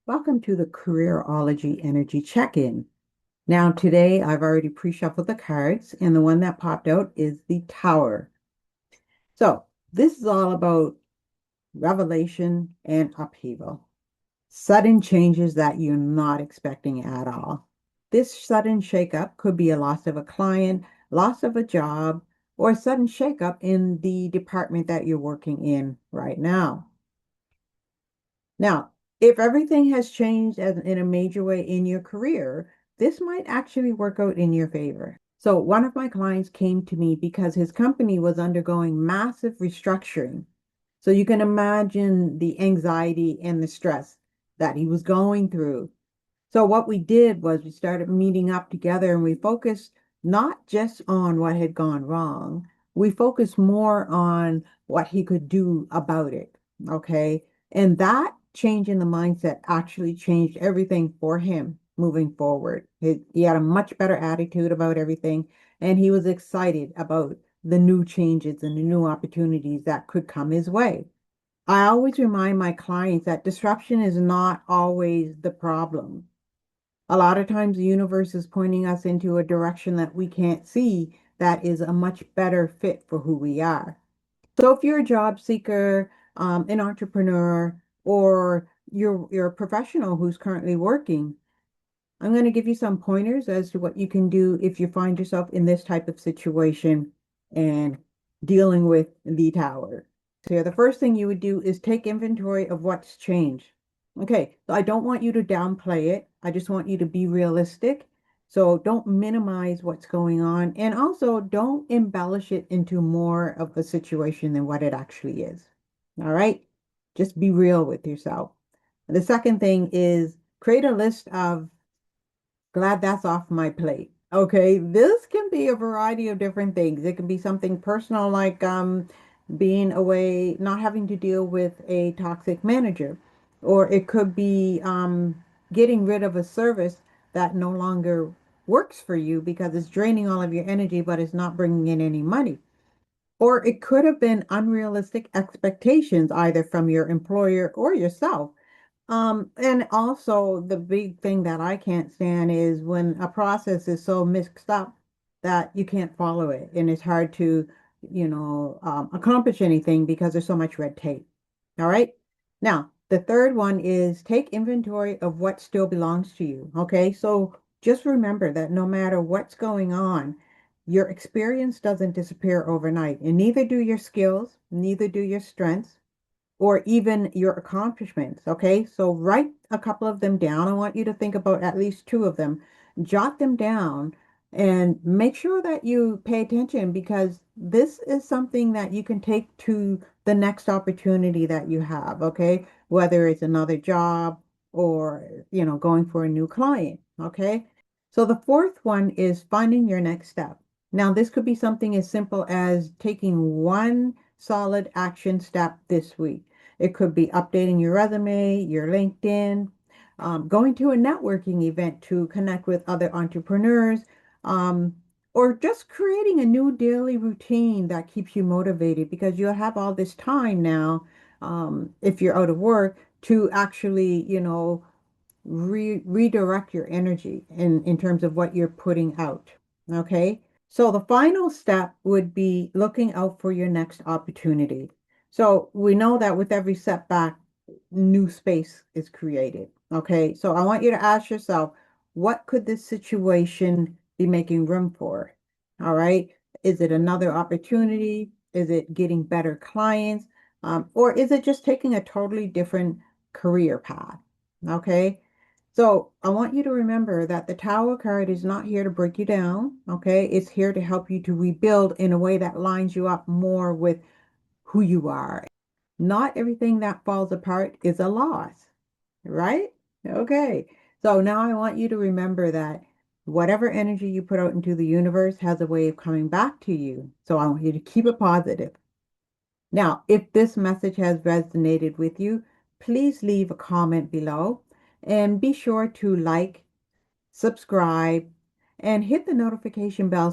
Welcome to the Careerology Energy Check-in. Now, today I've already pre-shuffled the cards, and the one that popped out is the Tower. So, this is all about revelation and upheaval. Sudden changes that you're not expecting at all. This sudden shakeup could be a loss of a client, loss of a job, or a sudden shakeup in the department that you're working in right now. Now, if everything has changed in a major way in your career, this might actually work out in your favor. So, one of my clients came to me because his company was undergoing massive restructuring. So, you can imagine the anxiety and the stress that he was going through. So what we did was we started meeting up together and we focused not just on what had gone wrong, we focused more on what he could do about it. Okay. And that change in the mindset actually changed everything for him moving forward. He had a much better attitude about everything, and he was excited about the new changes and the new opportunities that could come his way. I always remind my clients that disruption is not always the problem. A lot of times the universe is pointing us into a direction that we can't see that is a much better fit for who we are. So if you're a job seeker, an entrepreneur, or you're a professional who's currently working, I'm going to give you some pointers as to what you can do if you find yourself in this type of situation and dealing with the tower. So the first thing you would do is take inventory of what's changed. Okay, so I don't want you to downplay it. I just want you to be realistic. So don't minimize what's going on, and also don't embellish it into more of a situation than what it actually is. All right? Just be real with yourself. The second thing is create a list of glad that's off my plate. Okay, this can be a variety of different things. It can be something personal like being away, not having to deal with a toxic manager, or it could be getting rid of a service that no longer works for you because it's draining all of your energy, but it's not bringing in any money. Or it could have been unrealistic expectations either from your employer or yourself. And also the big thing that I can't stand is when a process is so mixed up that you can't follow it and it's hard to, accomplish anything because there's so much red tape. All right. Now, the third one is take inventory of what still belongs to you. Okay. So just remember that no matter what's going on, your experience doesn't disappear overnight, and neither do your skills, neither do your strengths or even your accomplishments. Okay, so write a couple of them down. I want you to think about at least two of them, jot them down, and make sure that you pay attention because this is something that you can take to the next opportunity that you have. Okay, whether it's another job or going for a new client. Okay, so the fourth one is finding your next step. Now, this could be something as simple as taking one solid action step this week. It could be updating your resume, your LinkedIn, going to a networking event to connect with other entrepreneurs, um, or just creating a new daily routine that keeps you motivated because you'll have all this time now, if you're out of work, to actually, redirect your energy in terms of what you're putting out. Okay. So the final step would be looking out for your next opportunity. So we know that with every setback, new space is created. Okay. So I want you to ask yourself, what could this situation be making room for? All right. Is it another opportunity? Is it getting better clients? Or is it just taking a totally different career path? Okay. So I want you to remember that the Tower card is not here to break you down, okay? It's here to help you to rebuild in a way that lines you up more with who you are. Not everything that falls apart is a loss, right? Okay. So now I want you to remember that whatever energy you put out into the universe has a way of coming back to you. So I want you to keep it positive. Now, if this message has resonated with you, please leave a comment below and be sure to like, subscribe, and hit the notification bell